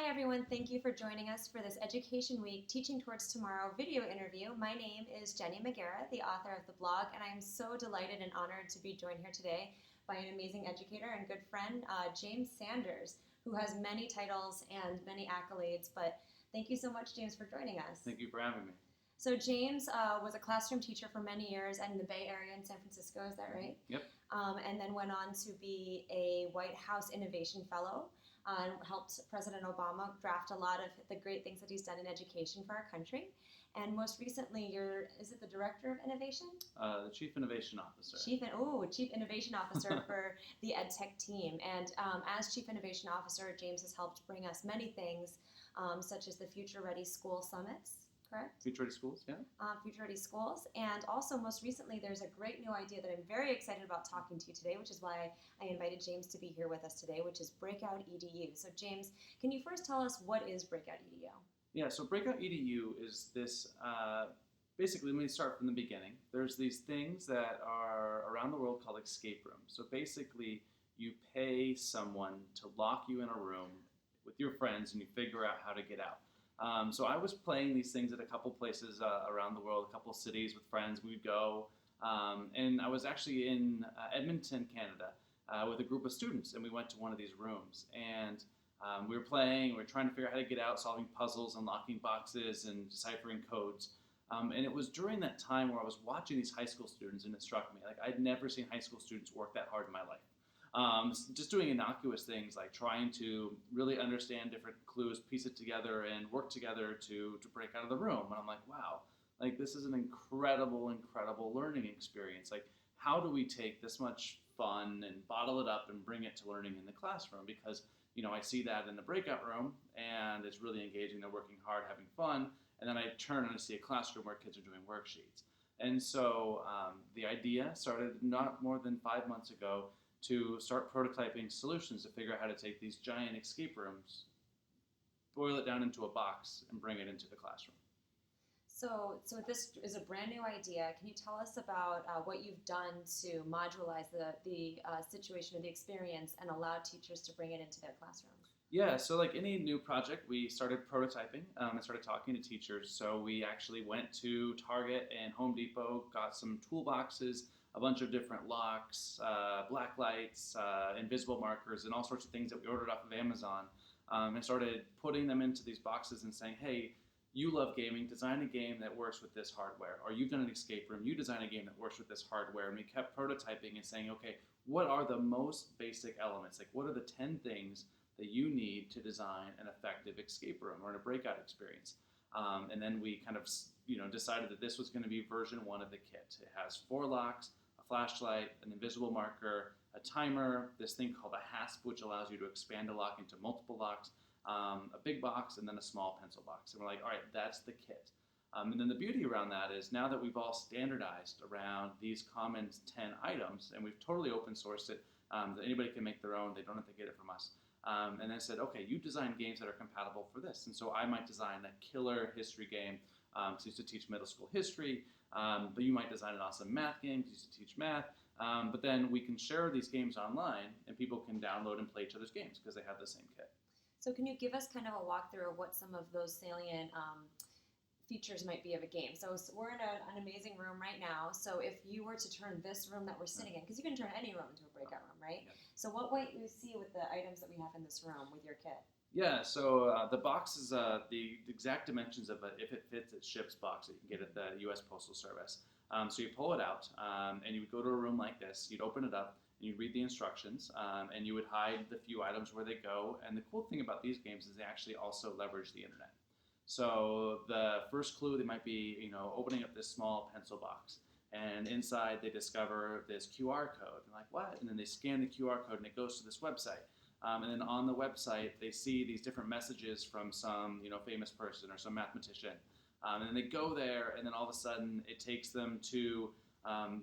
Hi everyone, thank you for joining us for this Education Week Teaching Towards Tomorrow video interview. My name is Jenny McGarrett, the author of the blog, and I'm so delighted and honored to be joined here today by an amazing educator and good friend, James Sanders, who has many titles and many accolades, but thank you so much, James, for joining us. Thank you for having me. So James was a classroom teacher for many years in the Bay Area in San Francisco, is that right? Yep. And then went on to be a White House Innovation Fellow and helped President Obama draft a lot of the great things that he's done in education for our country. And most recently, is it the Director of Innovation? The Chief Innovation Officer. Chief Innovation Officer for the EdTech team. And as Chief Innovation Officer, James has helped bring us many things, such as the Future Ready School Summits. Correct? Future Ready Schools, yeah. Future Ready Schools. And also, most recently, there's a great new idea that I'm very excited about talking to you today, which is why I invited James to be here with us today, which is Breakout EDU. So, James, can you first tell us what is Breakout EDU? Yeah, so Breakout EDU is this, basically, let me start from the beginning. There's these things that are around the world called escape rooms. So basically, you pay someone to lock you in a room with your friends and you figure out how to get out. So I was playing these things at a couple places around the world, a couple cities with friends. We would go, and I was actually in Edmonton, Canada, with a group of students, and we went to one of these rooms. And we were playing, we were trying to figure out how to get out, solving puzzles, unlocking boxes, and deciphering codes. And it was during that time where I was watching these high school students, and it struck me. Like, I'd never seen high school students work that hard in my life. Just doing innocuous things like trying to really understand different clues, piece it together, and work together to break out of the room. And I'm like, wow, like this is an incredible learning experience. Like, how do we take this much fun and bottle it up and bring it to learning in the classroom? Because, you know, I see that in the breakout room and it's really engaging. They're working hard, having fun. And then I turn and I see a classroom where kids are doing worksheets. And so the idea started not more than 5 months ago to start prototyping solutions to figure out how to take these giant escape rooms, boil it down into a box, and bring it into the classroom. So this is a brand new idea. Can you tell us about what you've done to modularize the situation or the experience and allow teachers to bring it into their classrooms? Yeah, so like any new project, we started prototyping and started talking to teachers. So we actually went to Target and Home Depot, got some toolboxes, a bunch of different locks, black lights, invisible markers, and all sorts of things that we ordered off of Amazon, and started putting them into these boxes and saying, hey, you love gaming, design a game that works with this hardware. Or you've done an escape room, you design a game that works with this hardware. And we kept prototyping and saying, okay, what are the most basic elements? Like, what are the 10 things that you need to design an effective escape room or a breakout experience? And then we kind of, decided that this was going to be version 1 of the kit. It has 4 locks, flashlight, an invisible marker, a timer, this thing called a hasp, which allows you to expand a lock into multiple locks, a big box, and then a small pencil box. And we're like, all right, that's the kit. And then the beauty around that is now that we've all standardized around these common 10 items, and we've totally open sourced it, that anybody can make their own, they don't have to get it from us. And then I said, okay, you design games that are compatible for this. And so I might design a killer history game, so I used to teach middle school history, but you might design an awesome math game because you used to teach math. But then we can share these games online and people can download and play each other's games because they have the same kit. So can you give us kind of a walkthrough of what some of those salient features might be of a game? So we're in an amazing room right now. So if you were to turn this room that we're sitting in, because you can turn any room into a breakout room, right? Yeah. So what might you see with the items that we have in this room with your kit? Yeah, so the box is the exact dimensions of it. If it fits, it ships box that you can get at the U.S. Postal Service. So you pull it out, and you would go to a room like this. You'd open it up, and you'd read the instructions, and you would hide the few items where they go. And the cool thing about these games is they actually also leverage the internet. So the first clue, they might be, opening up this small pencil box, and inside they discover this QR code. And like, what? And then they scan the QR code, and it goes to this website. And then on the website, they see these different messages from some, famous person or some mathematician. And then they go there, and then all of a sudden, it takes them to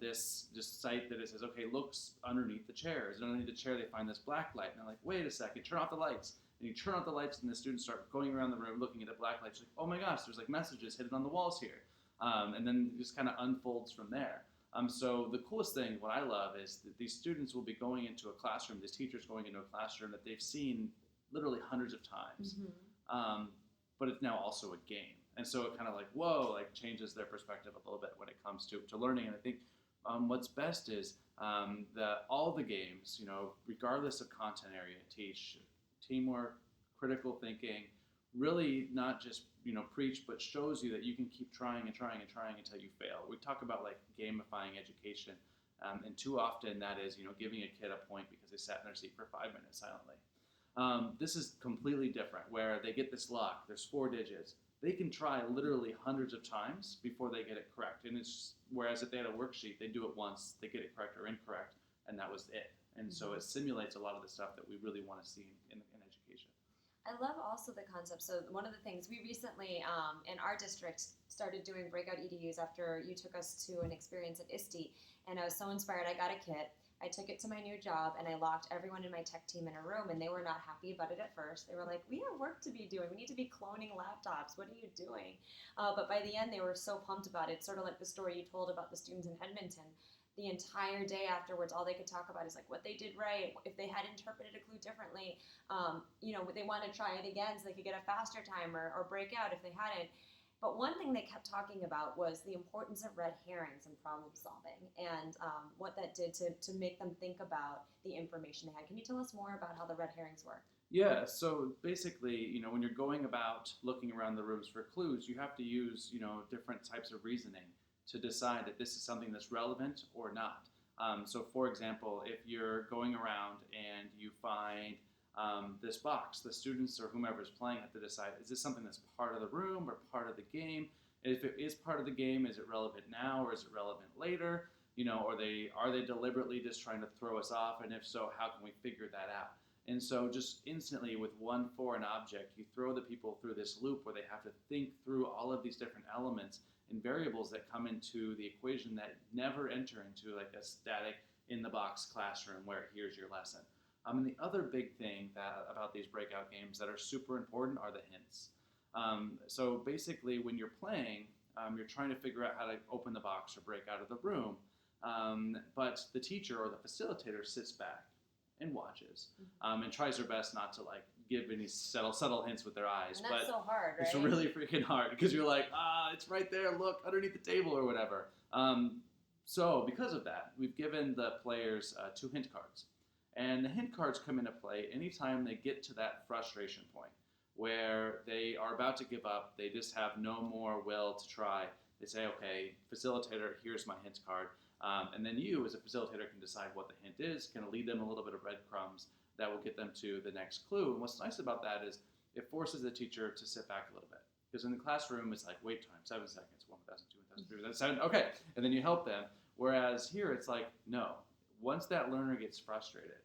this site that it says, okay, looks underneath the chairs. And underneath the chair, they find this black light. And they're like, wait a second, turn off the lights. And you turn off the lights, and the students start going around the room looking at the black lights. Like, oh my gosh, there's like messages hidden on the walls here. And then it just kind of unfolds from there. So the coolest thing, what I love, is that these students will be going into a classroom, these teachers going into a classroom that they've seen literally hundreds of times. Mm-hmm. but it's now also a game. And so it kind of like, whoa, like changes their perspective a little bit when it comes to learning. And I think what's best is that all the games, regardless of content area, teach teamwork, critical thinking, really not just, preach, but shows you that you can keep trying and trying and trying until you fail. We talk about like gamifying education, and too often that is, giving a kid a point because they sat in their seat for 5 minutes silently. This is completely different, where they get this lock, there's 4 digits. They can try literally hundreds of times before they get it correct. And it's just, whereas if they had a worksheet, they do it once, they get it correct or incorrect, and that was it. And so it simulates a lot of the stuff that we really want to see in education. I love also the concept. So one of the things we recently in our district started doing breakout EDUs after you took us to an experience at ISTE, and I was so inspired. I got a kit. I took it to my new job, and I locked everyone in my tech team in a room, and they were not happy about it at first. They were like, we have work to be doing. We need to be cloning laptops. What are you doing? But by the end, they were so pumped about it. Sort of like the story you told about the students in Edmonton. The entire day afterwards, all they could talk about is like what they did right, if they had interpreted a clue differently, they want to try it again so they could get a faster time or break out if they hadn't. But one thing they kept talking about was the importance of red herrings in problem solving and what that did to make them think about the information they had. Can you tell us more about how the red herrings work? Yeah, so basically, when you're going about looking around the rooms for clues, you have to use, different types of reasoning to decide that this is something that's relevant or not. So for example, if you're going around and you find this box, the students or whomever is playing have to decide, is this something that's part of the room or part of the game? And if it is part of the game, is it relevant now or is it relevant later? Are they deliberately just trying to throw us off? And if so, how can we figure that out? And so just instantly with one foreign object, you throw the people through this loop where they have to think through all of these different elements and variables that come into the equation that never enter into like a static in the box classroom where here's your lesson. And the other big thing about these breakout games that are super important are the hints. So basically when you're playing, you're trying to figure out how to open the box or break out of the room, but the teacher or the facilitator sits back and watches and tries their best not to like give any subtle hints with their eyes. And that's but so hard, right? It's really freaking hard because you're like, it's right there, look, underneath the table or whatever. So because of that, we've given the players 2 hint cards. And the hint cards come into play anytime they get to that frustration point where they are about to give up, they just have no more will to try. They say, okay, facilitator, here's my hint card. And then you, as a facilitator, can decide what the hint is, kind of lead them a little bit of breadcrumbs that will get them to the next clue. And what's nice about that is it forces the teacher to sit back a little bit. Because in the classroom, it's like, wait time, 7 seconds, 1,000, 2,000, 3,000, 7, okay. And then you help them. Whereas here, it's like, no. Once that learner gets frustrated,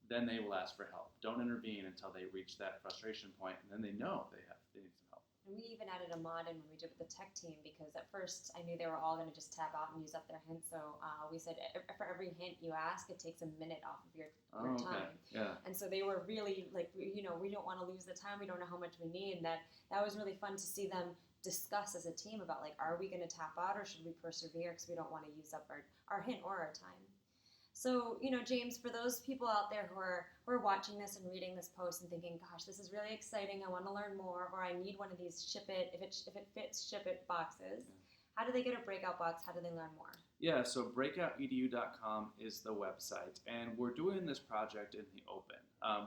then they will ask for help. Don't intervene until they reach that frustration point, and then they know they need some help. And we even added a mod in when we did with the tech team because at first I knew they were all going to just tab out and use up their hints. So we said for every hint you ask, it takes a minute off of your time. Yeah. And so they were really like, we don't want to lose the time. We don't know how much we need. And that was really fun to see them discuss as a team about like, are we going to tap out or should we persevere because we don't want to use up our hint or our time. So, James, for those people out there who are watching this and reading this post and thinking, gosh, this is really exciting, I want to learn more, or I need one of these ship it, if it fits, ship it boxes, how do they get a breakout box? How do they learn more? Yeah, so breakoutedu.com is the website, and we're doing this project in the open.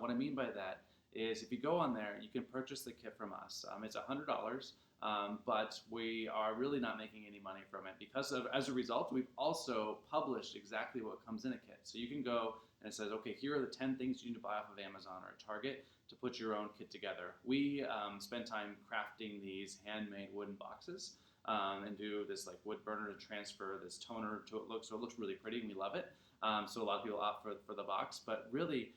What I mean by that is if you go on there, you can purchase the kit from us. It's $100. But we are really not making any money from it because as a result, we've also published exactly what comes in a kit. So you can go and it says, okay, here are the 10 things you need to buy off of Amazon or Target to put your own kit together. We spend time crafting these handmade wooden boxes and do this like wood burner to transfer this toner to it so it looks really pretty and we love it. So a lot of people opt for the box, but really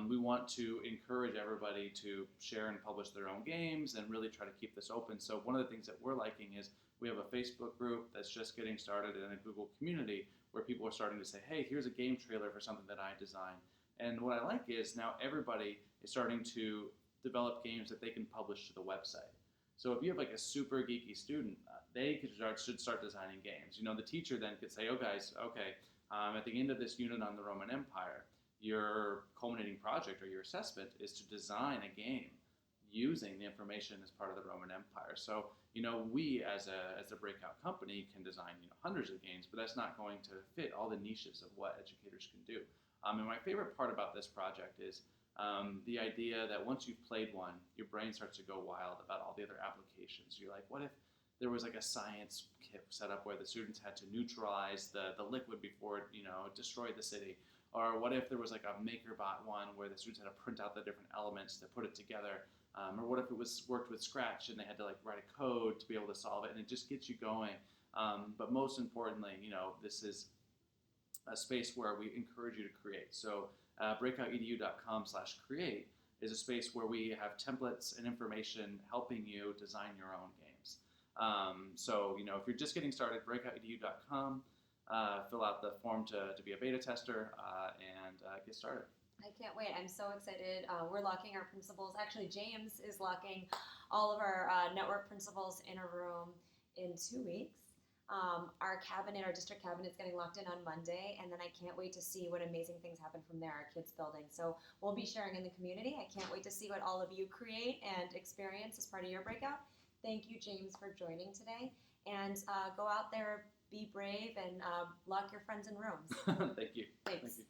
we want to encourage everybody to share and publish their own games and really try to keep this open. So one of the things that we're liking is we have a Facebook group that's just getting started and a Google community where people are starting to say, hey, here's a game trailer for something that I designed. And what I like is now everybody is starting to develop games that they can publish to the website. So if you have like a super geeky student, they should start designing games. The teacher then could say, oh guys, okay, at the end of this unit on the Roman Empire, your culminating project or your assessment is to design a game using the information as part of the Roman Empire. So, we as a Breakout company can design, hundreds of games, but that's not going to fit all the niches of what educators can do. And my favorite part about this project is the idea that once you've played one, your brain starts to go wild about all the other applications. You're like, what if there was like a science kit set up where the students had to neutralize the liquid before it, destroyed the city? Or what if there was like a MakerBot one where the students had to print out the different elements to put it together? Or what if it was worked with Scratch and they had to like write a code to be able to solve it, and it just gets you going. But most importantly, this is a space where we encourage you to create. So breakoutedu.com/create is a space where we have templates and information helping you design your own games. So if you're just getting started, breakoutedu.com, fill out the form to be a beta tester and get started. I can't wait. I'm so excited. We're locking our principals. Actually, James is locking all of our network principals in a room in 2 weeks. Our district cabinet is getting locked in on Monday, and then I can't wait to see what amazing things happen from there, our kids building. So we'll be sharing in the community. I can't wait to see what all of you create and experience as part of your breakout. Thank you, James, for joining today. And go out there, be brave, and lock your friends in rooms. Thank you. Thanks. Thank you.